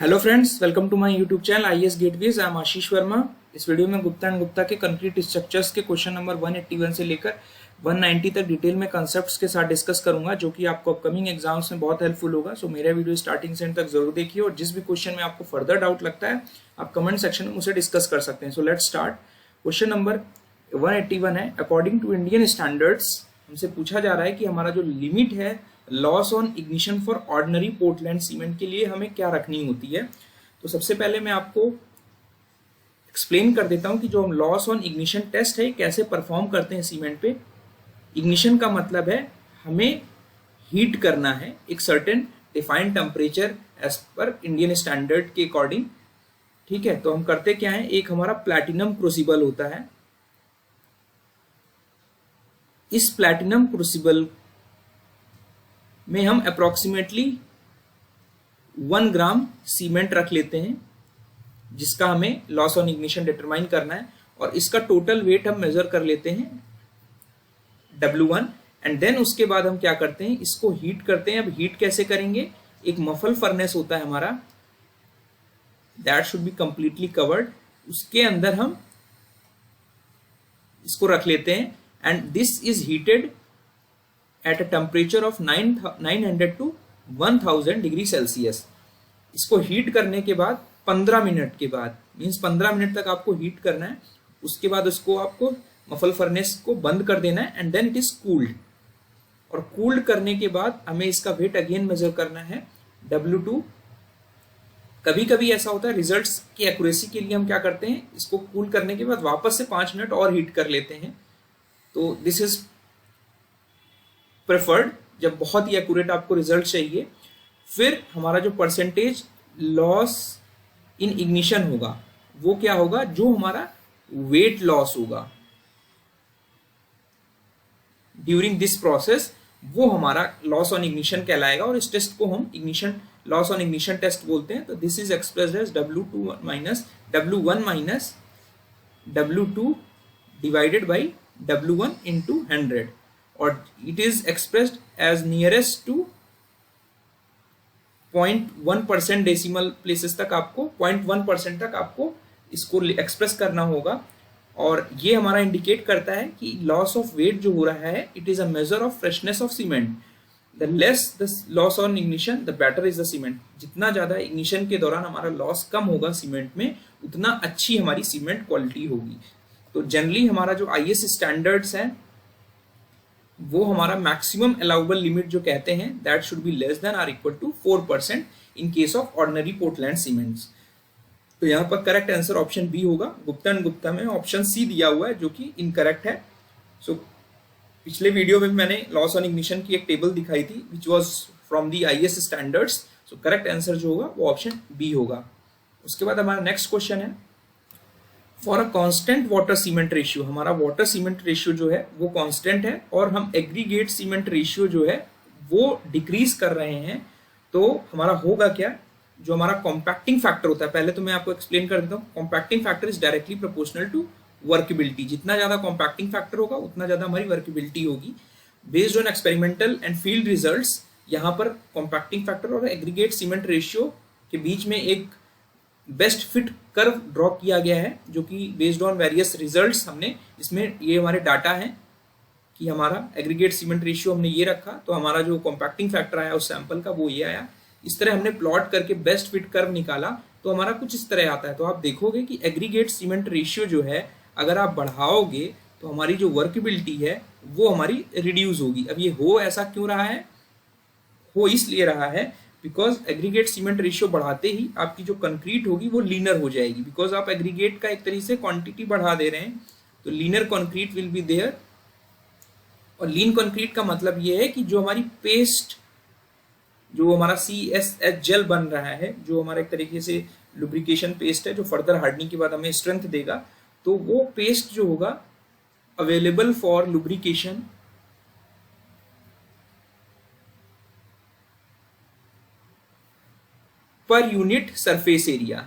Hello friends, welcome to my YouTube channel IES-GATEWiz। I am Ashish Verma. इस वीडियो में Gupta and Gupta के कंक्रीट स्ट्रक्चर्स के क्वेश्चन नंबर 181 से लेकर 190 तक डिटेल में कंसेप्ट्स के साथ डिस्कस करूंगा, जो कि आपको अपकमिंग एग्जाम्स में बहुत हेल्पफुल होगा। सो मेरा वीडियो स्टार्टिंग से एंड तक जरूर देखिए, और जिस भी क्वेश्चन में आपको फर्दर डाउट लगता है आप कमेंट सेक्शन में मुझसे डिस्कस कर सकते हैं। So let's start. Question number 181 है, अकॉर्डिंग टू इंडियन स्टैंडर्ड्स हमसे पूछा जा रहा है कि हमारा जो लिमिट है loss on ignition for ordinary Portland cement के लिए हमें क्या रखनी होती है। तो सबसे पहले मैं आपको एक्सप्लेन कर देता हूं कि जो हम लॉस ऑन इग्निशन टेस्ट है कैसे परफॉर्म करते हैं सीमेंट पे। इग्निशन का मतलब है हमें हीट करना है एक certain defined temperature as per Indian standard के अकॉर्डिंग। ठीक है, तो हम करते क्या है, एक हमारा प्लैटिनम क्रूसिबल होता है। इस प्लैटिनम क्रूसिबल में हम अप्रोक्सीमेटली 1 ग्राम सीमेंट रख लेते हैं, जिसका हमें लॉस ऑन इग्निशन डिटरमाइन करना है, और इसका टोटल वेट हम मेजर कर लेते हैं W1। एंड देन उसके बाद हम क्या करते हैं, इसको हीट करते हैं। अब हीट कैसे करेंगे, एक मफल फर्नेस होता है हमारा, that should be completely covered. उसके अंदर हम इसको रख लेते हैं, and this is heated at a temperature of 900 to 1000 degree Celsius. इसको हीट करने के बाद 15 मिनट के बाद, मीन्स 15 मिनट तक आपको हीट करना है। उसके बाद उसको आपको मफल फर्नेस को बंद कर देना है, and then it is cooled. और कूल्ड करने के बाद हमें इसका वेट अगेन मेजर करना है W2। कभी कभी ऐसा होता है, रिजल्ट्स की एक्यूरेसी के लिए हम क्या करते हैं, इसको कूल करने के बाद वापस से 5 मिनट और हीट कर लेते हैं। तो दिस इज प्रेफर्ड जब बहुत ही एक्यूरेट आपको रिजल्ट चाहिए। फिर हमारा जो परसेंटेज लॉस इन इग्निशन होगा वो क्या होगा, जो हमारा वेट लॉस होगा ड्यूरिंग दिस प्रोसेस, वो हमारा लॉस ऑन इग्निशन कहलाएगा। और इस टेस्ट को हम ignition loss on ignition test बोलते हैं। तो this is expressed as W1 minus W2 divided by W1 into 100, और it is expressed as nearest to 0.1% decimal places तक आपको 0.1% तक आपको इसको एक्सप्रेस करना होगा। और ये हमारा इंडिकेट करता है कि लॉस ऑफ वेट जो हो रहा है, it is a measure of freshness of cement. The less the loss on ignition the better is the cement. जितना ज्यादा इग्निशन के दौरान हमारा लॉस कम होगा सीमेंट में, उतना अच्छी हमारी सीमेंट क्वालिटी होगी। तो जनरली हमारा जो IES स्टैंडर्ड्स है वो हमारा मैक्सिमम अलाउबल लिमिट जो कहते हैं, that should be less than or equal to 4% in case of ordinary Portland cements. तो यहाँ पर करेक्ट आंसर ऑप्शन बी होगा। गुप्ता एंड गुप्ता में ऑप्शन सी दिया हुआ है, जो कि इनकरेक्ट है। सो पिछले वीडियो में मैंने लॉस ऑन इग्निशन की एक टेबल दिखाई थी which was from the IES standards. So correct answer जो होगा वो ऑप्शन बी होगा। उसके बाद हमारा नेक्स्ट क्वेश्चन है, for a constant water cement ratio. हमारा वाटर सीमेंट रेशियो जो है वो कांस्टेंट है, और हम एग्रीगेट सीमेंट रेशियो जो है वो डिक्रीज कर रहे हैं। तो हमारा होगा क्या, जो हमारा कॉम्पैक्टिंग फैक्टर होता है, पहले तो मैं आपको एक्सप्लेन कर देता हूँ। Compacting factor is directly proportional to workability. जितना ज्यादा कॉम्पैक्टिंग फैक्टर होगा उतना ज्यादा हमारी वर्केबिलिटी होगी। Based on experimental and field results, यहाँ पर कॉम्पैक्टिंग फैक्टर और एग्रीगेट सीमेंट रेशियो के बीच में एक बेस्ट फिट कर्व ड्रॉ किया गया है, जो कि बेस्ड ऑन वेरियस रिजल्ट्स हमने इसमें, ये हमारे डाटा है कि हमारा एग्रीगेट सीमेंट रेशियो हमने ये रखा, तो हमारा जो कॉम्पैक्टिंग फैक्टर आया उस सैंपल का वो ये आया। इस तरह हमने प्लॉट करके बेस्ट फिट कर्व निकाला, तो हमारा कुछ इस तरह आता है। तो आप देखोगे कि एग्रीगेट सीमेंट रेशियो जो है अगर आप बढ़ाओगे तो हमारी जो वर्केबिलिटी है वो हमारी रिड्यूस होगी। अब ये हो ऐसा क्यों रहा है, हो इसलिए रहा है बिकॉज एग्रीगेट सीमेंट रेशियो बढ़ाते ही आपकी जो कंक्रीट होगी वो लीनर हो जाएगी, बिकॉज आप एग्रीगेट का एक तरीके से क्वांटिटी बढ़ा दे रहे हैं। तो leaner concrete will be there. और लीन कंक्रीट का मतलब ये है कि जो हमारी पेस्ट, जो हमारा CSH जेल बन रहा है, जो हमारा एक तरीके से लुब्रिकेशन पेस्ट है, जो फर्दर हार्डनिंग के बाद हमें स्ट्रेंथ देगा, तो वो पेस्ट जो होगा available for lubrication per unit surface area.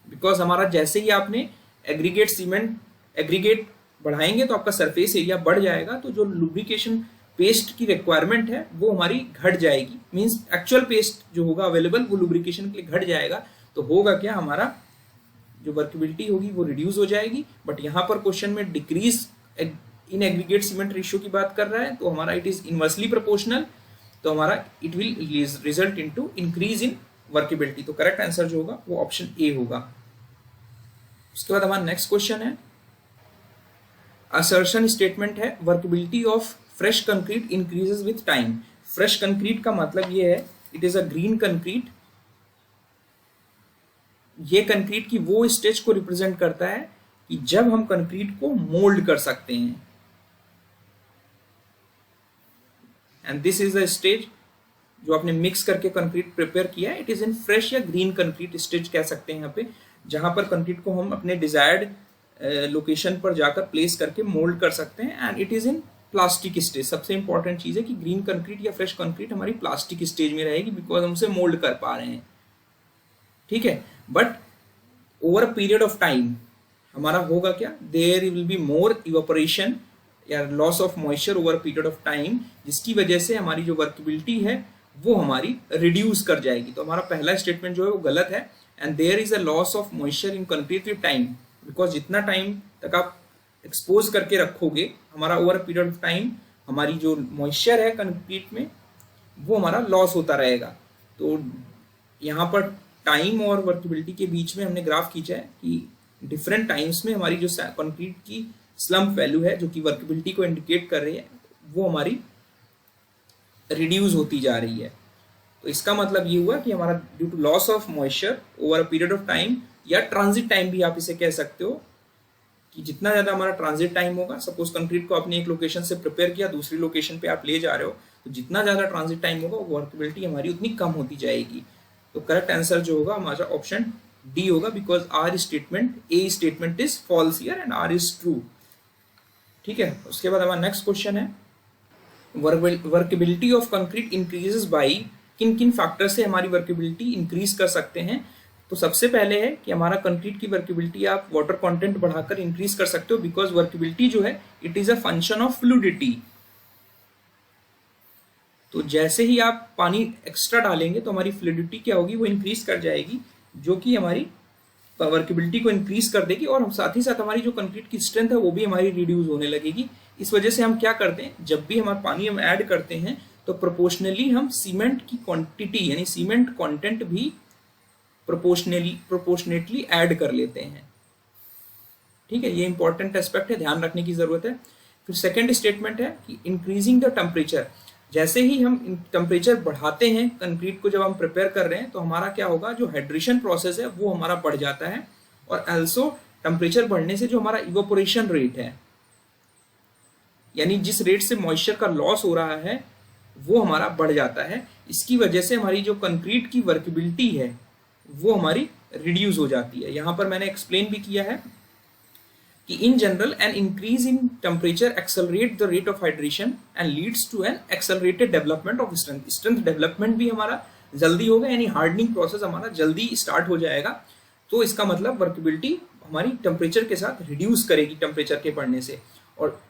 Because हमारा जैसे ही आपने एग्रीगेट बढ़ाएंगे तो आपका सरफेस एरिया बढ़ जाएगा, तो जो लुब्रिकेशन पेस्ट की रिक्वायरमेंट है वो हमारी घट जाएगी, मींस एक्चुअल पेस्ट जो होगा अवेलेबल वो लुब्रिकेशन के लिए घट जाएगा। तो होगा क्या, हमारा जो वर्केबिलिटी होगी वो रिड्यूस हो जाएगी। बट यहाँ पर क्वेश्चन में decrease in aggregate cement ratio की बात कर रहा है, तो हमारा इट इज इनवर्सली प्रोपोर्शनल, तो हमारा it will result into increase in workability. तो करेक्ट आंसर जो होगा वो ऑप्शन ए होगा। उसके बाद हमारा नेक्स्ट क्वेश्चन है, असर्शन स्टेटमेंट है, workability of fresh concrete increases with time. Fresh concrete का मतलब ये है, it is a green concrete. ये कंक्रीट की वो स्टेज को रिप्रेजेंट करता है कि जब हम कंक्रीट को मोल्ड कर सकते हैं, and this is the stage जो आपने मिक्स करके कंक्रीट प्रिपेयर किया है, इट इज इन फ्रेश या ग्रीन कंक्रीट स्टेज कह सकते हैं यहाँ पे, जहां पर कंक्रीट को हम अपने डिजायर्ड लोकेशन पर जाकर प्लेस करके मोल्ड कर सकते हैं, and it is in plastic stage. सबसे इंपॉर्टेंट चीज है कि ग्रीन कंक्रीट या फ्रेश कंक्रीट हमारी प्लास्टिक स्टेज में रहेगी, बिकॉज हम उसे मोल्ड कर पा रहे हैं, ठीक है। But over a period of time हमारा होगा क्या, there will be more evaporation या loss of moisture over period of time, जिसकी वजह से हमारी जो वर्केबिलिटी है वो हमारी रिड्यूस कर जाएगी। तो हमारा पहला स्टेटमेंट जो है वो गलत है, and there is a loss of moisture in concrete with time, because जितना टाइम तक आप एक्सपोज करके रखोगे, हमारा ओवर पीरियड ऑफ टाइम हमारी जो मॉइस्चर है कंक्रीट में वो हमारा लॉस होता रहेगा। तो यहाँ पर टाइम और वर्केबिलिटी के बीच में हमने ग्राफ खींचा है कि डिफरेंट टाइम्स में हमारी जो कंक्रीट की स्लम्प वैल्यू है जो कि वर्केबिलिटी को इंडिकेट कर रही है वो हमारी रिड्यूस होती जा रही है। तो इसका मतलब ये हुआ कि हमारा due to loss of moisture over a period of time, या ट्रांजिट टाइम भी आप इसे कह सकते हो, कि जितना ज़्यादा हमारा ट्रांजिट टाइम होगा, सपोज कंक्रीट को आपने एक लोकेशन से प्रिपेयर किया, दूसरी लोकेशन पे आप ले जा रहे हो, तो जितना ज़्यादा ट्रांजिट टाइम होगा वर्केबिलिटी हमारी उतनी कम होती जाएगी। तो करेक्ट आंसर जो होगा हमारा ऑप्शन डी होगा, because R statement, A statement is false here and R is true, ठीक है। उसके बाद हमारा नेक्स्ट क्वेश्चन है, workability of concrete increases by, किन किन फैक्टर से हमारी वर्केबिलिटी इंक्रीज कर सकते हैं। तो सबसे पहले है कि हमारा कंक्रीट की वर्केबिलिटी आप वाटर कंटेंट बढ़ाकर इंक्रीज कर सकते हो, बिकॉज वर्केबिलिटी जो है it is a function of fluidity. तो जैसे ही आप पानी एक्स्ट्रा डालेंगे तो हमारी फ्लूइडिटी क्या होगी, वो इंक्रीज कर जाएगी, जो कि हमारी वर्केबिलिटी को इंक्रीज कर देगी, और साथ ही साथ हमारी जो कंक्रीट की स्ट्रेंथ है वो भी हमारी रिड्यूस होने लगेगी। इस वजह से हम क्या करते हैं, जब भी हमारा पानी हम ऐड करते हैं तो प्रोपोर्शनली हम सीमेंट की क्वांटिटी यानी सीमेंट कंटेंट भी प्रोपोर्शनेटली ऐड कर लेते हैं, ठीक है। ये इंपॉर्टेंट एस्पेक्ट है, ध्यान रखने की जरूरत है। फिर सेकेंड स्टेटमेंट है कि इंक्रीजिंग द टेम्परेचर, जैसे ही हम टेम्परेचर बढ़ाते हैं कंक्रीट को जब हम प्रिपेयर कर रहे हैं, तो हमारा क्या होगा, जो हाइड्रेशन प्रोसेस है वो हमारा बढ़ जाता है, और ऑल्सो टेम्परेचर बढ़ने से जो हमारा इवेपोरेशन रेट है, यानी जिस रेट से मॉइस्चर का लॉस हो रहा है वो हमारा बढ़ जाता है। इसकी वजह से हमारी जो कंक्रीट की वर्केबिलिटी है वो हमारी रिड्यूस हो जाती है। यहाँ पर मैंने एक्सप्लेन भी किया है कि in general an increase in temperature accelerate the rate of hydration and leads to an accelerated development of strength. Strength development भी हमारा जल्दी होगा, यानी हार्डनिंग प्रोसेस हमारा जल्दी स्टार्ट हो जाएगा। तो इसका मतलब वर्केबिलिटी हमारी टेम्परेचर के साथ रिड्यूस करेगी टेम्परेचर के बढ़ने से, और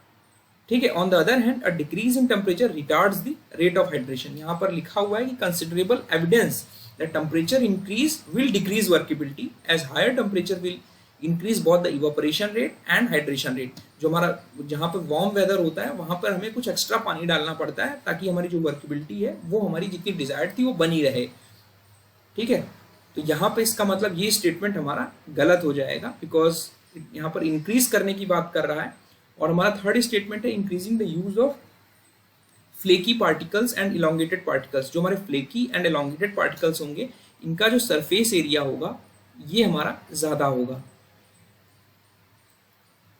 ठीक है। On the other hand a decrease in temperature retards the rate of hydration. यहाँ पर लिखा हुआ है कि considerable evidence that temperature increase will decrease workability as higher temperature will increase both the evaporation rate and hydration rate. जो हमारा जहाँ पे वार्म वेदर होता है वहां पर हमें कुछ एक्स्ट्रा पानी डालना पड़ता है ताकि हमारी जो वर्केबिलिटी है वो हमारी जितनी डिजायर्ड थी वो बनी रहे, ठीक है। तो यहाँ पे इसका मतलब ये स्टेटमेंट हमारा गलत हो जाएगा, बिकॉज यहाँ पर इंक्रीज करने की बात कर रहा है। और हमारा थर्ड स्टेटमेंट है increasing the use of flaky particles and elongated particles. जो हमारे फ्लेकी एंड इलोंगेटेड पार्टिकल्स होंगे, इनका जो सरफेस एरिया होगा ये हमारा ज्यादा होगा।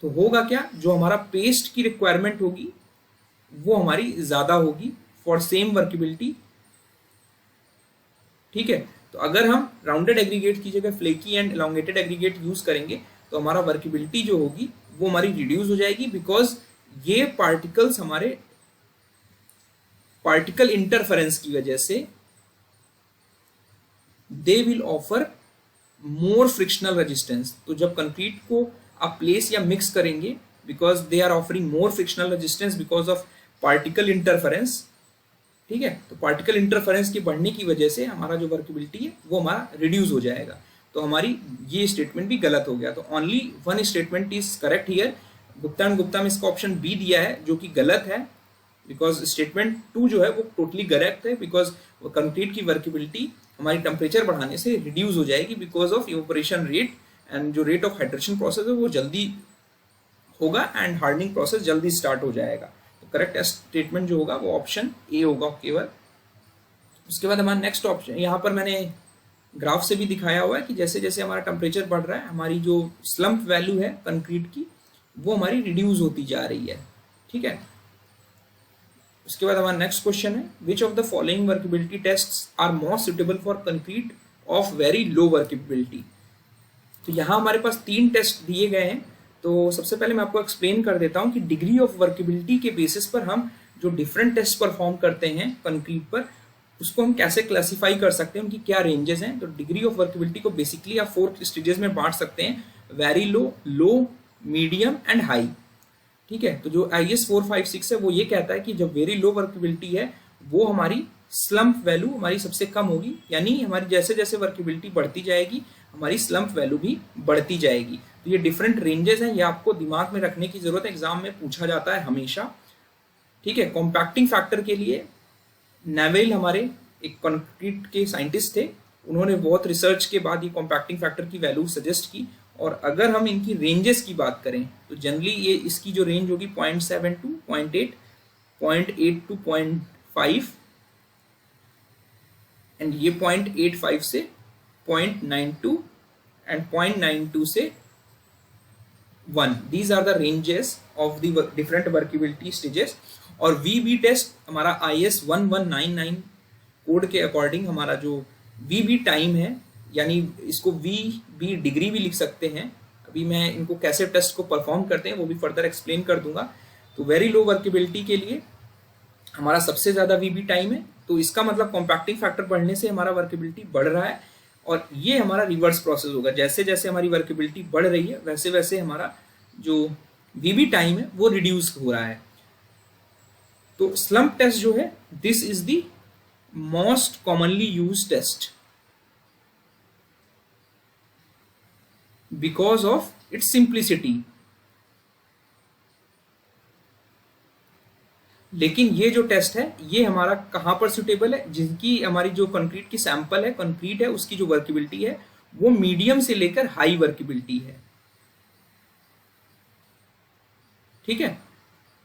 तो होगा क्या, जो हमारा पेस्ट की रिक्वायरमेंट होगी वो हमारी ज्यादा होगी फॉर सेम वर्केबिलिटी, ठीक है। तो अगर हम राउंडेड एग्रीगेट की जगह flaky and elongated aggregate use करेंगे तो हमारा वर्केबिलिटी जो होगी वो हमारी रिड्यूस हो जाएगी, बिकॉज ये पार्टिकल्स हमारे पार्टिकल इंटरफेरेंस की वजह से they will offer more frictional resistance. तो जब कंक्रीट को आप प्लेस या मिक्स करेंगे, because they are offering more frictional resistance because of particle interference, ठीक है। तो पार्टिकल इंटरफेरेंस के बढ़ने की वजह से हमारा जो वर्केबिलिटी है वो हमारा रिड्यूस हो जाएगा। तो हमारी ये स्टेटमेंट भी गलत हो गया। तो only one statement is correct here. Gupta and Gupta में इसका ऑप्शन बी दिया है जो कि गलत है, बिकॉज स्टेटमेंट 2 जो है वो टोटली करेक्ट है, बिकॉज कंक्रीट की वर्केबिलिटी हमारी टेम्परेचर बढ़ाने से रिड्यूस हो जाएगी because of evaporation rate, and जो रेट ऑफ हाइड्रेशन प्रोसेस है वो जल्दी होगा एंड हार्डनिंग प्रोसेस जल्दी स्टार्ट हो जाएगा। तो करेक्ट स्टेटमेंट जो होगा वो ऑप्शन ए होगा केवल। उसके बाद हमारा नेक्स्ट ऑप्शन, यहाँ पर मैंने ग्राफ से भी दिखाया हुआ है कि जैसे जैसे हमारा टेम्परेचर बढ़ रहा है हमारी जो स्लम्प वैल्यू है कंक्रीट की वो हमारी रिड्यूस होती जा रही है, ठीक है। उसके बाद हमारा नेक्स्ट क्वेश्चन है, which of the following workability tests are most suitable for concrete of very low workability. तो यहाँ हमारे पास 3 टेस्ट दिए गए हैं। तो सबसे पहले मैं आपको एक्सप्लेन कर देता हूँ कि डिग्री ऑफ वर्केबिलिटी के बेसिस पर हम जो डिफरेंट टेस्ट परफॉर्म करते हैं कंक्रीट पर, उसको हम कैसे क्लासीफाई कर सकते हैं, उनकी क्या रेंजेस हैं। तो डिग्री ऑफ वर्केबिलिटी को बेसिकली आप 4 स्टेजेस में बांट सकते हैं, very low, low, medium and high, ठीक है। तो जो IES 456 है वो ये कहता है कि जब वेरी लो वर्केबिलिटी है वो हमारी स्लम्प वैल्यू हमारी सबसे कम होगी, यानी हमारी जैसे जैसे वर्केबिलिटी बढ़ती जाएगी हमारी स्लम्प वैल्यू भी बढ़ती जाएगी। तो ये डिफरेंट रेंजेस हैं, ये आपको दिमाग में रखने की जरूरत है, एग्जाम में पूछा जाता है हमेशा, ठीक है। कॉम्पैक्टिंग फैक्टर के लिए नेवेल हमारे एक कंक्रीट के साइंटिस्ट थे, उन्होंने बहुत रिसर्च के बाद ये कॉम्पैक्टिंग फैक्टर की वैल्यू सजेस्ट की। और अगर हम इनकी रेंजेस की बात करें तो जनरली ये इसकी जो रेंज होगी 0.7 to 0.8, 0.8 to 0.5 एंड ये 0.85 से 0.92 एंड 0.92 से 1। These are the ranges of the different workability stages. और VB टेस्ट हमारा IS 1199 कोड के अकॉर्डिंग हमारा जो VB टाइम है, यानी इसको VB डिग्री भी लिख सकते हैं। अभी मैं इनको कैसे टेस्ट को परफॉर्म करते हैं वो भी फर्दर एक्सप्लेन कर दूंगा। तो वेरी लो वर्केबिलिटी के लिए हमारा सबसे ज़्यादा VB टाइम है, तो इसका मतलब कॉम्पैक्टिंग फैक्टर बढ़ने से हमारा वर्केबिलिटी बढ़ रहा है, और ये हमारा रिवर्स प्रोसेस होगा। जैसे जैसे हमारी वर्केबिलिटी बढ़ रही है वैसे वैसे हमारा जो VB टाइम है वो रिड्यूस हो रहा है। तो स्लम्प टेस्ट जो है, this is the most commonly used test because of its simplicity. लेकिन ये जो टेस्ट है ये हमारा कहां पर सुटेबल है, जिनकी हमारी जो कंक्रीट की सैंपल है, कंक्रीट है, उसकी जो वर्केबिलिटी है वो मीडियम से लेकर हाई वर्केबिलिटी है, ठीक है।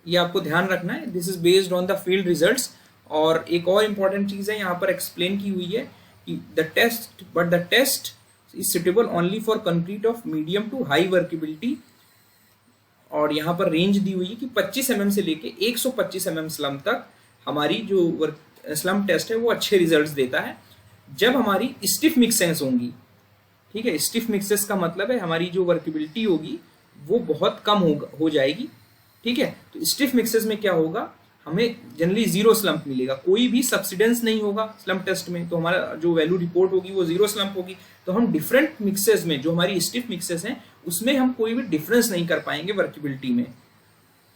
ये आपको ध्यान रखना है, this is based on the field results. और एक और इंपॉर्टेंट चीज है यहाँ पर एक्सप्लेन की हुई है कि the test is suitable only for concrete of medium to high workability. और यहाँ पर रेंज दी हुई है कि 25 mm से लेके 125 mm स्लम्प तक हमारी जो स्लम्प टेस्ट है वो अच्छे रिजल्ट्स देता है जब हमारी स्टिफ मिक्सेस होंगी, ठीक है। स्टिफ मिक्सेस का मतलब है हमारी जो वर्केबिलिटी होगी वो बहुत कम हो जाएगी, ठीक है। तो स्टिफ मिक्सेस में क्या होगा, हमें जनरली 0 स्लम्प मिलेगा, कोई भी सब्सिडेंस नहीं होगा स्लम्प टेस्ट में, तो हमारा जो वैल्यू रिपोर्ट होगी वो 0 स्लम्प होगी। तो हम डिफरेंट मिक्सेस में जो हमारी स्टिफ मिक्सेस हैं उसमें हम कोई भी डिफरेंस नहीं कर पाएंगे वर्केबिलिटी में,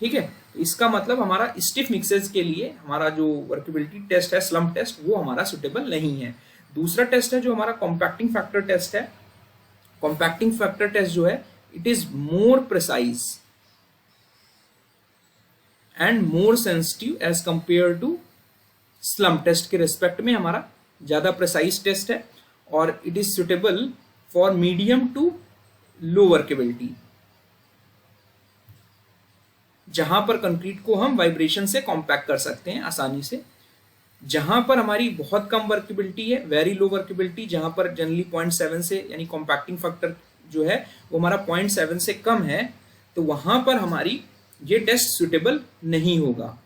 ठीक है। तो इसका मतलब हमारा स्टिफ मिक्सेस के लिए हमारा जो वर्केबिलिटी टेस्ट है स्लम्प टेस्ट वो हमारा सुटेबल नहीं है। दूसरा टेस्ट है जो हमारा कॉम्पैक्टिंग फैक्टर टेस्ट है। कॉम्पैक्टिंग फैक्टर टेस्ट जो है it is more precise and more sensitive as compare to slump test के रेस्पेक्ट में हमारा ज्यादा प्रिसाइज टेस्ट है, और it is suitable for medium to low workability, जहां पर कंक्रीट को हम वाइब्रेशन से कॉम्पैक्ट कर सकते हैं आसानी से। जहां पर हमारी बहुत कम वर्केबिलिटी है, वेरी लो वर्केबिलिटी, जहां पर जनरली 0.7 से यानी कॉम्पैक्टिंग फैक्टर जो है वो हमारा 0.7 से कम है, तो वहां पर हमारी ये टेस्ट सुटेबल नहीं होगा,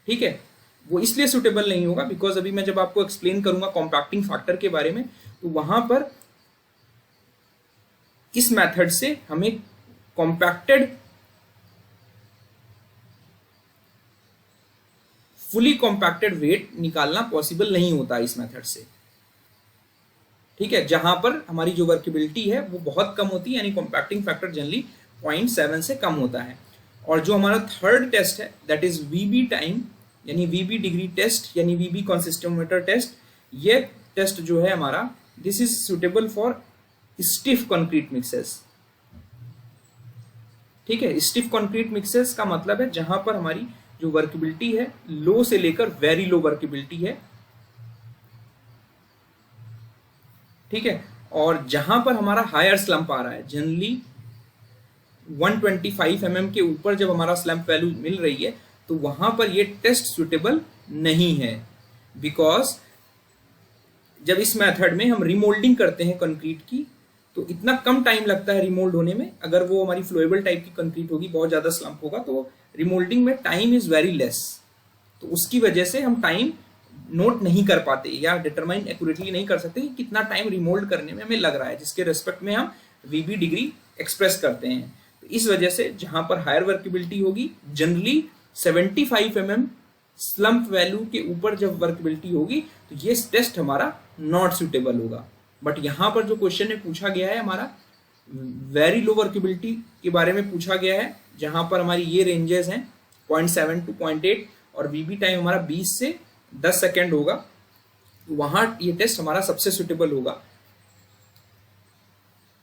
ठीक है। वो इसलिए सुटेबल नहीं होगा बिकॉज अभी मैं जब आपको एक्सप्लेन करूंगा कॉम्पैक्टिंग फैक्टर के बारे में तो वहां पर इस मेथड से हमें कॉम्पैक्टेड फुली कॉम्पैक्टेड वेट निकालना पॉसिबल नहीं होता इस मेथड से, ठीक है। जहां पर हमारी जो वर्केबिलिटी है वो बहुत कम होती है, यानी कॉम्पैक्टिंग फैक्टर जनरली 0.7 से कम होता है। और जो हमारा थर्ड टेस्ट है दैट इज वीबी टाइम यानी वीबी डिग्री टेस्ट यानी वीबी कंसिस्टोमीटर टेस्ट। ये टेस्ट जो है हमारा this is suitable for stiff concrete mixes. ठीक है, स्टिफ कंक्रीट मिक्सेस का मतलब है जहां पर हमारी जो वर्केबिलिटी है लो से लेकर वेरी लो वर्केबिलिटी है। ठीक है, और जहां पर हमारा हायर स्लंप आ रहा है जनरली 125 mm के ऊपर जब हमारा स्लंप वैल्यू मिल रही है तो वहां पर ये टेस्ट सुटेबल नहीं है। बिकॉज जब इस मेथड में हम रिमोल्डिंग करते हैं कंक्रीट की तो इतना कम टाइम लगता है रिमोल्ड होने में। अगर वो हमारी फ्लोएबल टाइप की कंक्रीट होगी, बहुत ज्यादा स्लंप होगा, तो रिमोल्डिंग में टाइम इज वेरी लेस। तो उसकी वजह से हम टाइम नोट नहीं कर पाते या डिटरमाइन एक्यूरेटली नहीं कर सकते कि कितना टाइम रिमोल्ड करने में हमें लग रहा है, जिसके रेस्पेक्ट में हम वीबी डिग्री एक्सप्रेस करते हैं। तो इस वजह से जहां पर हायर वर्केबिलिटी होगी जनरली 75 mm स्लंप वैल्यू के ऊपर जब वर्केबिलिटी होगी तो ये टेस्ट हमारा नॉट सुटेबल होगा। बट यहाँ पर जो क्वेश्चन में पूछा गया है हमारा वेरी लो वर्केबिलिटी के बारे में पूछा गया है, जहां पर हमारी ये रेंजेस हैं 0.7 to 0.8 और वीबी टाइम हमारा 20 से 10 सेकेंड होगा। तो वहां ये टेस्ट हमारा सबसे सुटेबल होगा।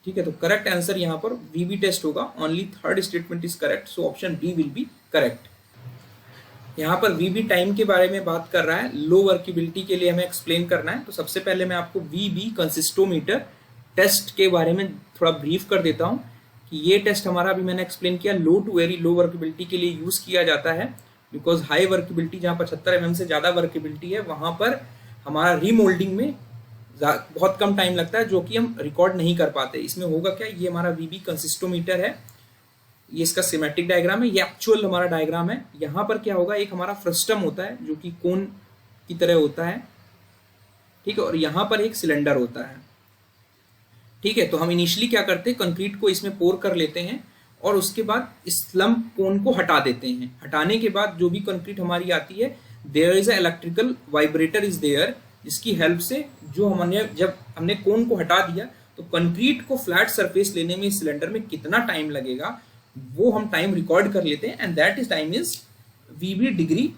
ठीक है, तो करेक्ट आंसर यहाँ पर वीबी टेस्ट होगा। Only third statement is correct, so option B will be correct. यहाँ पर वीबी टाइम के बारे में बात कर रहा है, लो वर्केबिलिटी के लिए हमें एक्सप्लेन करना है। तो सबसे पहले मैं आपको वीबी कंसिस्टोमीटर टेस्ट के बारे में थोड़ा ब्रीफ कर देता हूँ कि ये टेस्ट हमारा अभी मैंने एक्सप्लेन किया लो टू वेरी लो वर्केबिलिटी के लिए यूज किया जाता है। बिकॉज हाई वर्केबिलिटी जहाँ 75 mm से ज़्यादा वर्केबिलिटी है वहाँ पर हमारा रीमोल्डिंग में बहुत कम टाइम लगता है, जो कि हम रिकॉर्ड नहीं कर पाते। इसमें होगा क्या, ये हमारा वीबी कंसिस्टोमीटर है, ये इसका सिमेट्रिक डायग्राम है, ये एक्चुअल हमारा डायग्राम है। यहाँ पर क्या होगा, एक हमारा फ्रस्टम होता है जो कि कोन की तरह होता है। ठीक है, और यहाँ पर एक सिलेंडर होता है। ठीक है, तो हम इनिशियली क्या करते हैं, कंक्रीट को इसमें पोर कर लेते हैं और उसके बाद इस स्लंप कोन को हटा देते हैं। हटाने के बाद जो भी कंक्रीट हमारी आती है there is a electrical vibrator is there, जिसकी हेल्प से जो हमने कोन को हटा दिया तो कंक्रीट को फ्लैट सरफेस लेने में सिलेंडर में कितना टाइम लगेगा वो हम टाइम रिकॉर्ड कर लेते हैं, and that is time is VB degree.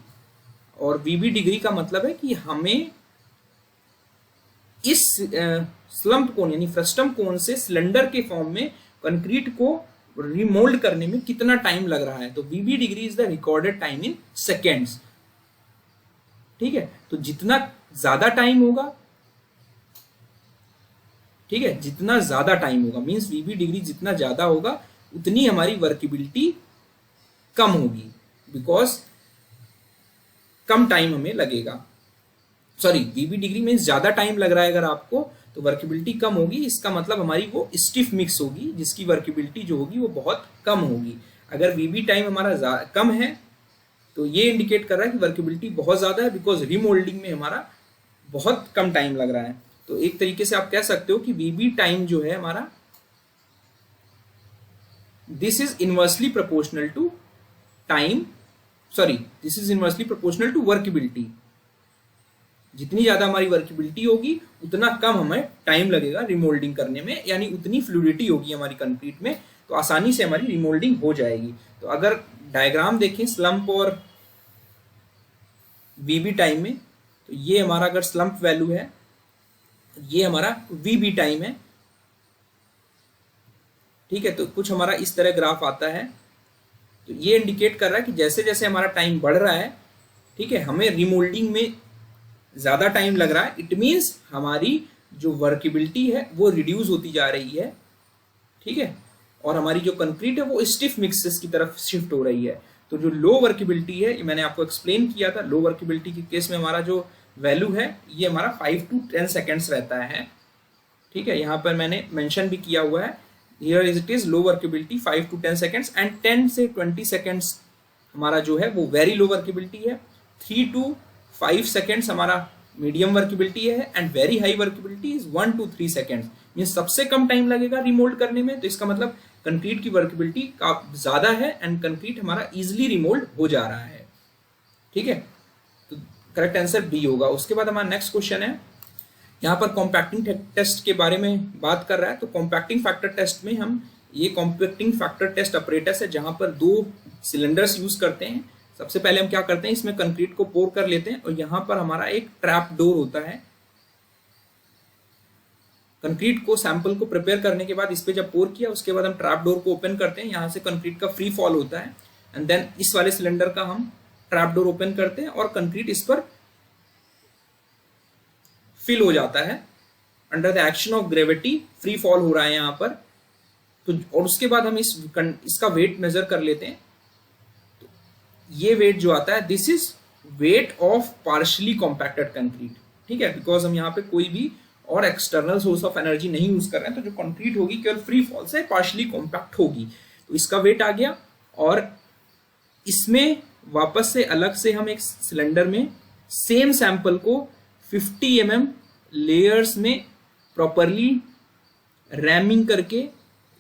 और वीबी डिग्री का मतलब है कि हमें इस स्लंप कोन यानी फ्रस्टम कोन से सिलेंडर के फॉर्म में कंक्रीट को रिमोल्ड करने में कितना टाइम लग रहा है। तो VB degree is the recorded time in seconds. ठीक है, तो जितना ज्यादा टाइम होगा, ठीक है, जितना ज्यादा टाइम होगा मींस वीबी डिग्री जितना ज्यादा होगा उतनी हमारी वर्केबिलिटी कम होगी, बिकॉज कम टाइम हमें लगेगा। सॉरी, वीबी डिग्री में ज्यादा टाइम लग रहा है अगर आपको तो वर्केबिलिटी कम होगी। इसका मतलब हमारी वो स्टिफ मिक्स होगी जिसकी वर्केबिलिटी जो होगी वो बहुत कम होगी। अगर वीबी टाइम हमारा कम है तो ये इंडिकेट कर रहा है कि वर्केबिलिटी बहुत ज्यादा है, बिकॉज रिमोल्डिंग में हमारा बहुत कम टाइम लग रहा है। तो एक तरीके से आप कह सकते हो कि वीबी टाइम जो है हमारा this is inversely proportional to time, sorry this is inversely proportional to workability. जितनी ज्यादा हमारी वर्केबिलिटी होगी उतना कम हमें टाइम लगेगा रिमोल्डिंग करने में, यानी उतनी फ्लूइडिटी होगी हमारी कंक्रीट में, तो आसानी से हमारी रिमोल्डिंग हो जाएगी। तो अगर डायग्राम देखें स्लंप और वीबी टाइम में, तो ये हमारा अगर स्लंप वैल्यू है, ये हमारा वीबी टाइम है। ठीक है, तो कुछ हमारा इस तरह ग्राफ आता है। तो ये इंडिकेट कर रहा है कि जैसे जैसे हमारा टाइम बढ़ रहा है, ठीक है, हमें रिमोल्डिंग में ज्यादा टाइम लग रहा है। इट मीन्स हमारी जो वर्केबिलिटी है वो रिड्यूस होती जा रही है। ठीक है, और हमारी जो कंक्रीट है वो स्टिफ मिक्सेस की तरफ शिफ्ट हो रही है। तो जो लो वर्केबिलिटी है, ये मैंने आपको एक्सप्लेन किया था, लो वर्केबिलिटी के केस में हमारा जो वैल्यू है ये हमारा 5 to 10 सेकेंड्स रहता है। ठीक है, यहाँ पर मैंने मेंशन भी किया हुआ है, here is it is low workability 5 to 10 seconds, and 10 से 20 सेकेंड्स हमारा जो है वो वेरी लो वर्केबिलिटी है। 3 to 5 सेकेंड्स हमारा मीडियम वर्केबिलिटी है, and very high workability is 1 to 3 seconds. Means सबसे कम टाइम लगेगा रिमोल्ड करने में। तो इसका मतलब कंक्रीट की वर्केबिलिटी काफी ज्यादा है एंड कंक्रीट हमारा इजिली रिमोल्ड हो जा रहा है। ठीक है, तो करेक्ट आंसर बी होगा। उसके बाद हमारा नेक्स्ट क्वेश्चन है, यहाँ पर कॉम्पैक्टिंग टेस्ट के बारे में बात कर रहा है। तो कॉम्पैक्टिंग फैक्टर टेस्ट में हम ये कॉम्पैक्टिंग फैक्टर टेस्ट अपरेटस है जहां पर 2 सिलेंडर्स यूज करते हैं। सबसे पहले हम क्या करते हैं, इसमें कंक्रीट को पोर कर लेते हैं और यहाँ पर हमारा एक ट्रैप डोर होता है। कंक्रीट को सैंपल को प्रिपेयर करने के बाद इस पे जब पोर किया उसके बाद हम ट्रैप डोर को ओपन करते हैं, यहाँ से कंक्रीट का फ्री फॉल होता है एंड देन इस वाले सिलेंडर का हम ट्रैप डोर ओपन करते हैं और कंक्रीट इस पर फिल हो जाता है। Under the action of gravity free fall हो रहा है यहाँ पर। तो और उसके बाद हम इसका वेट मेजर कर लेते हैं। तो ये वेट जो आता है this is wait of partially compacted concrete, ठीक है, बिकॉज हम यहाँ पे कोई भी और एक्सटर्नल सोर्स ऑफ एनर्जी नहीं यूज कर रहे हैं, तो जो कंक्रीट होगी केवल फ्री फॉल से पार्शियली कॉम्पैक्ट होगी। तो इसका वेट आ गया और इसमें वापस से अलग से हम एक सिलेंडर में सेम सैंपल को 50 mm लेयर्स में प्रॉपरली रैमिंग करके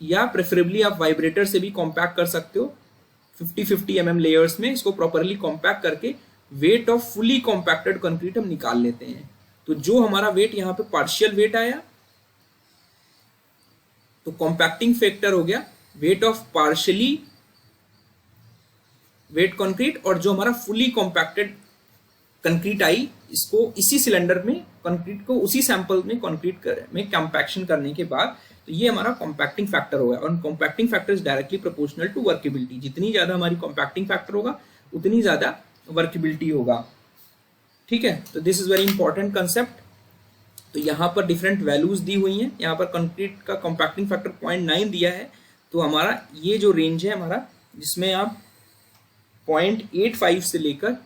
या प्रेफरेबली आप वाइब्रेटर से भी कॉम्पैक्ट कर सकते हो। 50 mm लेयर्स में इसको प्रॉपरली कॉम्पैक्ट करके weight of fully compacted concrete हम निकाल लेते हैं। तो जो हमारा वेट यहाँ पे पार्शियल वेट आया तो कॉम्पैक्टिंग फैक्टर हो गया weight of partially wet concrete, और जो हमारा फुली कॉम्पैक्टेड कंक्रीट आई इसको इसी सिलेंडर में कंक्रीट को उसी सैंपल में कंक्रीट में कॉम्पैक्शन करने के बाद तो ये हमारा कॉम्पैक्टिंग फैक्टर होगा। और compacting factor is directly proportional to workability. जितनी ज्यादा हमारी कॉम्पैक्टिंग फैक्टर होगा उतनी ज्यादा वर्केबिलिटी होगा, ठीक है। तो this is very important concept. तो यहाँ पर डिफरेंट वैल्यूज दी हुई हैं। यहाँ पर कंक्रीट का कॉम्पैक्टिंग फैक्टर 0.9 दिया है, तो हमारा ये जो रेंज है हमारा जिसमें आप 0.85 से लेकर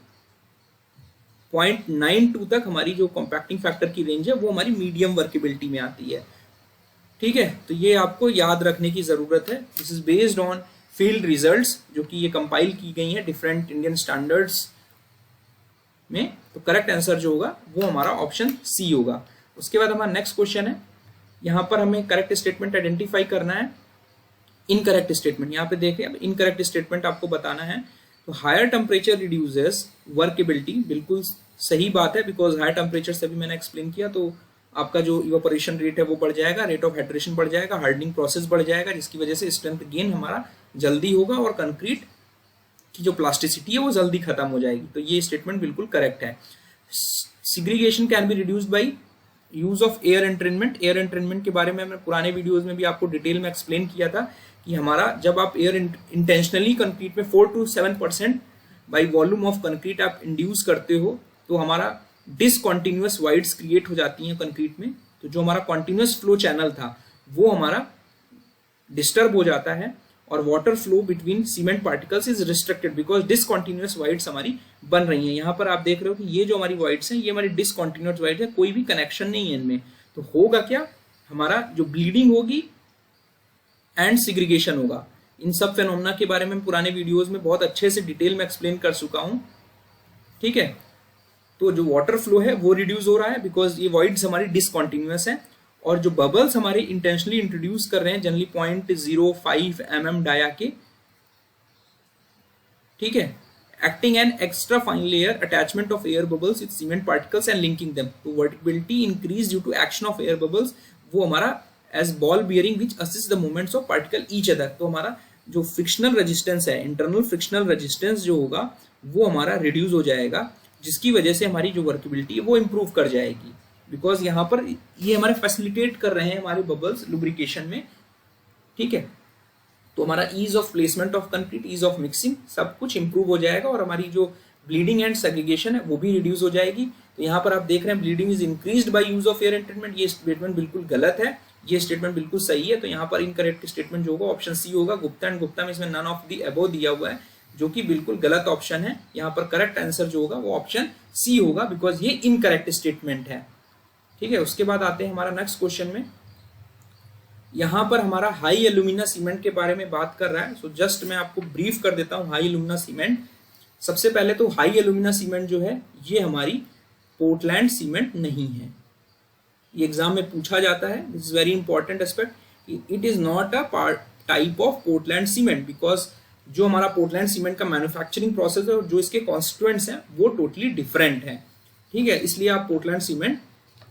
0.92 तक हमारी जो कॉम्पैक्टिंग फैक्टर की रेंज है वो हमारी मीडियम वर्केबिलिटी में आती है, ठीक है। तो ये आपको याद रखने की जरूरत है। This is based on field results जो कि ये कंपाइल की गई है डिफरेंट इंडियन स्टैंडर्ड्स में। तो करेक्ट आंसर जो होगा वो हमारा ऑप्शन सी होगा। उसके बाद हमारा नेक्स्ट क्वेश्चन है, यहाँ पर हमें करेक्ट स्टेटमेंट आइडेंटिफाई करना है। इनकरेक्ट स्टेटमेंट यहाँ पे देखें, अब इनकरेक्ट स्टेटमेंट आपको बताना है। तो हायर टेम्परेचर रिड्यूसेस वर्केबिलिटी, बिल्कुल सही बात है, बिकॉज हायर टेम्परेचर से भी मैंने एक्सप्लेन किया तो आपका जो इवेपोरेशन रेट है वो बढ़ जाएगा, रेट ऑफ हाइड्रेशन बढ़ जाएगा, हार्डनिंग प्रोसेस बढ़ जाएगा, जिसकी वजह से स्ट्रेंथ गेन हमारा जल्दी होगा और कंक्रीट की जो प्लास्टिसिटी है वो जल्दी खत्म हो जाएगी। तो ये स्टेटमेंट बिल्कुल करेक्ट है। Segregation can be reduced by use of air entrainment. Air entrainment के बारे में हमने पुराने वीडियोज में भी आपको डिटेल में एक्सप्लेन किया था कि हमारा जब आप एयर इंटेंशनली कंक्रीट में 4 to 7% by volume of concrete आप इंड्यूस करते हो तो हमारा डिसकॉन्टिन्यूअस वाइड्स क्रिएट हो जाती हैं कंक्रीट में। तो जो हमारा कॉन्टिन्यूअस फ्लो चैनल था वो हमारा डिस्टर्ब हो जाता है और water flow between cement particles is restricted because discontinuous wides हमारी बन रही हैं। यहाँ पर आप देख रहे हो कि ये जो हमारी वाइड्स हैं ये हमारी डिसकॉन्टिन्यूअस वाइड्स है, कोई भी कनेक्शन नहीं है इनमें। तो होगा क्या, हमारा जो ब्लीडिंग होगी एंड सिग्रीगेशन होगा। इन सब फेनोमेना के बारे में पुराने वीडियोस में बहुत अच्छे से डिटेल में एक्सप्लेन कर चुका हूं, ठीक है। तो जो वाटर फ्लो है वो रिड्यूस हो रहा है बिकॉज ये वॉइड्स हमारी डिसकॉन्टिन्यूअस है, और जो बबल्स हमारे इंटेंशनली इंट्रोड्यूस कर रहे हैं जनरली 0.05 mm डाया के, ठीक है, acting an extra fine layer attachment of air bubbles with cement particles and linking them. तो workability increase due to action of air bubbles, वो हमारा as ball bearing which assist the movements of particle each other. तो हमारा जो frictional resistance है, internal frictional resistance जो होगा वो हमारा रिड्यूस हो जाएगा, जिसकी वजह से हमारी जो वर्केबिलिटी है वो इंप्रूव कर जाएगी बिकॉज यहाँ पर ये हमारे फैसिलिटेट कर रहे हैं हमारे बबल्स लुब्रिकेशन में, ठीक है। तो हमारा ease of placement of concrete, ease of mixing सब कुछ इंप्रूव हो जाएगा और हमारी जो ब्लीडिंग एंड सेग्रीगेशन है वो भी रिड्यूस हो जाएगी। तो यहाँ पर आप देख रहे हैं bleeding is increased by use of air entrainment, ये स्टेटमेंट बिल्कुल गलत है, ये स्टेटमेंट बिल्कुल सही है। तो यहाँ पर इनकरेक्ट स्टेटमेंट जो होगा ऑप्शन सी होगा। गुप्ता एंड गुप्ता में इसमें नन ऑफ द अबव दिया हुआ है जो कि बिल्कुल गलत ऑप्शन है। यहाँ पर करेक्ट आंसर जो होगा वो ऑप्शन सी होगा बिकॉज ये इनकरेक्ट स्टेटमेंट है, ठीक है। उसके बाद आते हैं हमारा नेक्स्ट क्वेश्चन में। यहाँ पर हमारा हाई एल्यूमिना सीमेंट के बारे में बात कर रहा है। सो जस्ट मैं आपको ब्रीफ कर देता हूँ हाई एल्यूमिना सीमेंट। सबसे पहले तो हाई एल्यूमिना सीमेंट जो है ये हमारी पोर्टलैंड सीमेंट नहीं है, ये एग्जाम में पूछा जाता है। This is very important aspect, it is not a type of Portland cement because जो हमारा पोर्टलैंड सीमेंट का मैन्युफैक्चरिंग प्रोसेस है और जो इसके कॉन्स्टिट्यूएंट्स हैं वो टोटली डिफरेंट है, ठीक है। इसलिए आप पोर्टलैंड सीमेंट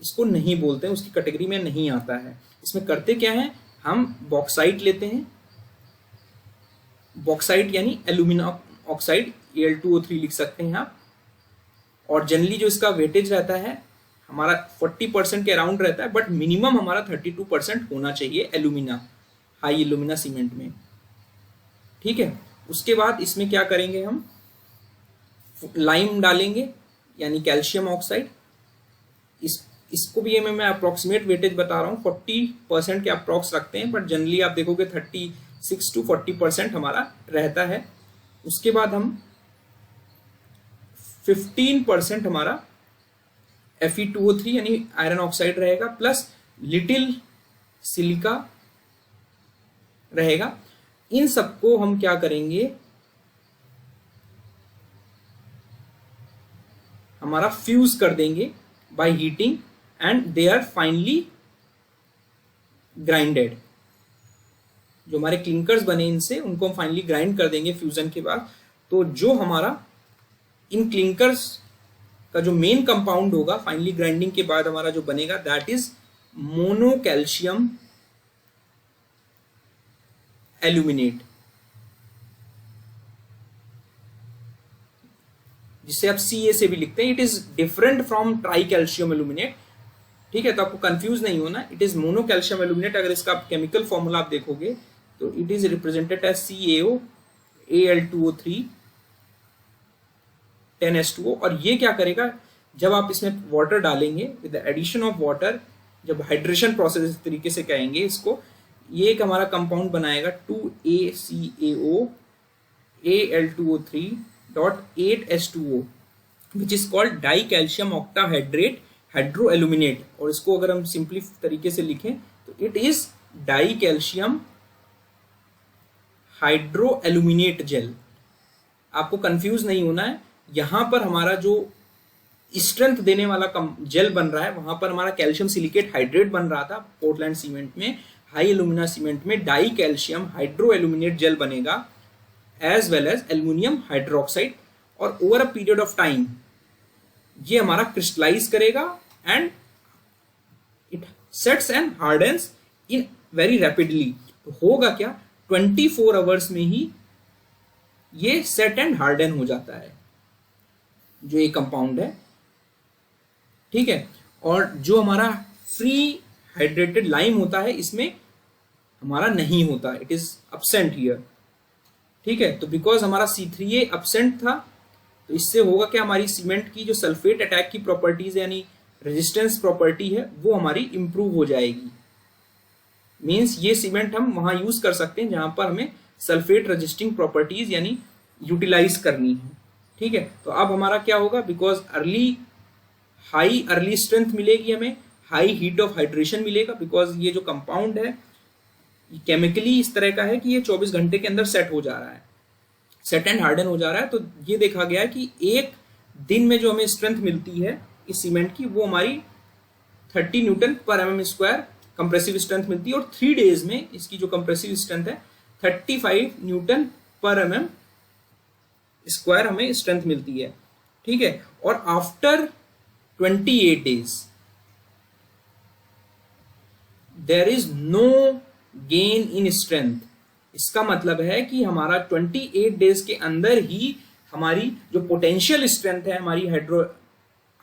इसको नहीं बोलते हैं, उसकी कैटेगरी में नहीं आता है। इसमें करते क्या है, हम बॉक्साइट लेते हैं, बॉक्साइट यानी एल्यूमिना ऑक्साइड Al2O3 लिख सकते हैं आप। और जनरली जो इसका वेटेज रहता है हमारा 40% के अराउंड रहता है, बट मिनिमम हमारा 32% होना चाहिए एल्यूमिना, हाई एल्यूमिना सीमेंट में। ठीक है, उसके बाद इसमें क्या करेंगे, हम लाइम डालेंगे यानी कैल्शियम ऑक्साइड। इसको भी मैं अप्रोक्सीमेट वेटेज बता रहा हूँ, 40% के अप्रोक्स रखते हैं, बट जनरली आप देखोगे 36 to 40% हमारा रहता है। उसके बाद हम 15% हमारा Fe2O3 यानी आयरन ऑक्साइड रहेगा, प्लस लिटिल सिलिका रहेगा। इन सबको हम क्या करेंगे, हमारा फ्यूज कर देंगे by heating and they are finally grinded. जो हमारे क्लिंकर्स बने इनसे, उनको हम फाइनली ग्राइंड कर देंगे फ्यूजन के बाद। तो जो हमारा इन क्लिंकर्स का जो मेन कंपाउंड होगा फाइनली ग्राइंडिंग के बाद हमारा जो बनेगा, दैट इज मोनोकैल्शियम एल्यूमिनेट, जिसे आप CA से भी लिखते हैं। It is different from try calcium aluminate. ठीक है, तो आपको कंफ्यूज नहीं होना, इट इज मोनोकैल्शियम एल्यूमिनेट। अगर इसका केमिकल फॉर्मूला आप देखोगे तो it is represented as CaO Al2O3 10H2O। और ये क्या करेगा, जब आप इसमें वाटर डालेंगे with the addition of water, जब हाइड्रेशन प्रोसेस इस तरीके से कहेंगे इसको, ये एक हमारा कंपाउंड बनाएगा 2ACaO Al2O3.8H2O which is called dicalcium octahydrate hydroaluminate. और इसको अगर हम सिंपली तरीके से लिखें तो it is dicalcium hydroaluminate gel. आपको कंफ्यूज नहीं होना है, यहां पर हमारा जो स्ट्रेंथ देने वाला जेल बन रहा है, वहां पर हमारा कैल्शियम सिलिकेट हाइड्रेट बन रहा था पोर्टलैंड सीमेंट में। हाई एल्यूमिना सीमेंट में डाई कैल्शियम हाइड्रोएल्यूमिनेट जेल बनेगा as well as aluminium hydroxide. और over a period of time ये हमारा क्रिस्टलाइज करेगा and it sets and hardens in very rapidly. तो होगा क्या, 24 आवर्स में ही ये सेट एंड हार्डन हो जाता है जो ये कंपाउंड है। ठीक है, और जो हमारा फ्री हाइड्रेटेड लाइम होता है इसमें हमारा नहीं होता, इट इज एब्सेंट हियर। ठीक है, तो बिकॉज हमारा C3A एब्सेंट था, तो इससे होगा क्या, हमारी सीमेंट की जो सल्फेट अटैक की प्रॉपर्टीज यानी रेजिस्टेंस प्रॉपर्टी है वो हमारी इंप्रूव हो जाएगी। मीन्स ये सीमेंट हम वहां यूज कर सकते हैं जहां पर हमें सल्फेट रजिस्टिंग प्रॉपर्टीज यानी यूटिलाइज करनी है। ठीक है, तो अब हमारा क्या होगा, बिकॉज हाई अर्ली स्ट्रेंथ मिलेगी हमें, हाई हीट ऑफ हाइड्रेशन मिलेगा, बिकॉज ये जो कंपाउंड है केमिकली इस तरह का है कि ये 24 घंटे के अंदर सेट हो जा रहा है, सेट एंड हार्डन हो जा रहा है। तो ये देखा गया है कि एक दिन में जो हमें स्ट्रेंथ मिलती है इस सीमेंट की वो हमारी 30 न्यूटन पर mm स्क्वायर कंप्रेसिव स्ट्रेंथ मिलती है, और 3 डेज में इसकी जो कंप्रेसिव स्ट्रेंथ है 35 न्यूटन पर mm स्क्वायर हमें स्ट्रेंथ मिलती है। ठीक है, और after 28 days there is no gain in strength. इसका मतलब है कि हमारा 28 डेज के अंदर ही हमारी जो पोटेंशियल स्ट्रेंथ है हमारी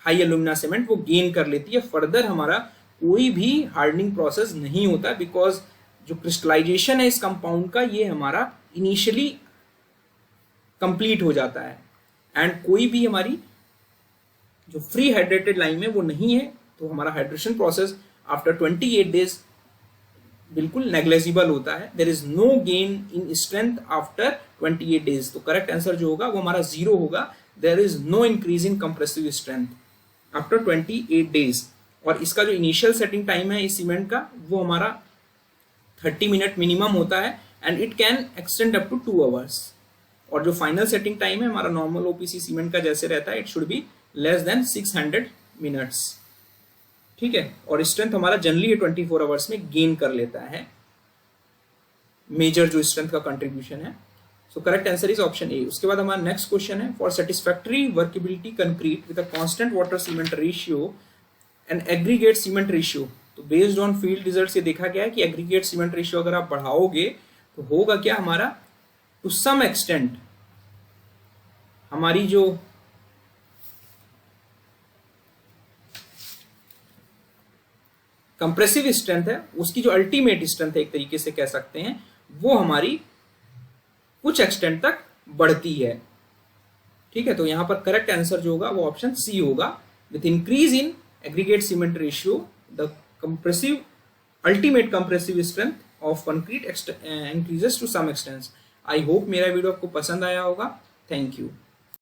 हाई एल्यूमिना सीमेंट वो गेन कर लेती है। फर्दर हमारा कोई भी हार्डनिंग प्रोसेस नहीं होता, बिकॉज जो क्रिस्टलाइजेशन है इस कंपाउंड का ये हमारा इनिशियली कंप्लीट हो जाता है, एंड कोई भी हमारी जो फ्री हाइड्रेटेड लाइम है वो नहीं है। तो हमारा हाइड्रेशन प्रोसेस आफ्टर 28 डेज बिल्कुल नेग्लेजिबल होता है। There is no gain in strength after 28 days. तो करेक्ट आंसर जो होगा वो हमारा 0 होगा। There is no increase in compressive strength after 28 days. और इसका जो इनिशियल सेटिंग टाइम है इस सीमेंट का वो हमारा 30 मिनट मिनिमम होता है, and it can extend up to 2 hours. और जो फाइनल सेटिंग टाइम है हमारा नॉर्मल ओपीसी सीमेंट का जैसे रहता है, it should be less then 600 minutes. ठीक है, और स्ट्रेंथ हमारा जनरली 24 आवर्स में गेन कर लेता है, मेजर जो स्ट्रेंथ का कंट्रीब्यूशन है। So correct answer is option A. उसके बाद हमारा नेक्स्ट क्वेश्चन है, for satisfactory workability concrete with a constant water cement ratio and aggregate cement ratio. तो बेस्ड ऑन फील्ड रिजल्ट से देखा गया है कि एग्रीगेट सीमेंट रेशियो अगर आप बढ़ाओगे तो होगा क्या, हमारा टू सम एक्सटेंट हमारी जो कंप्रेसिव स्ट्रेंथ है, उसकी जो अल्टीमेट स्ट्रेंथ है एक तरीके से कह सकते हैं, वो हमारी कुछ एक्सटेंट तक बढ़ती है। ठीक है, तो यहां पर करेक्ट आंसर जो होगा वो ऑप्शन सी होगा। With increase in aggregate cement ratio the compressive ultimate compressive strength of concrete increases to some extent. I hope मेरा वीडियो आपको पसंद आया होगा। Thank you.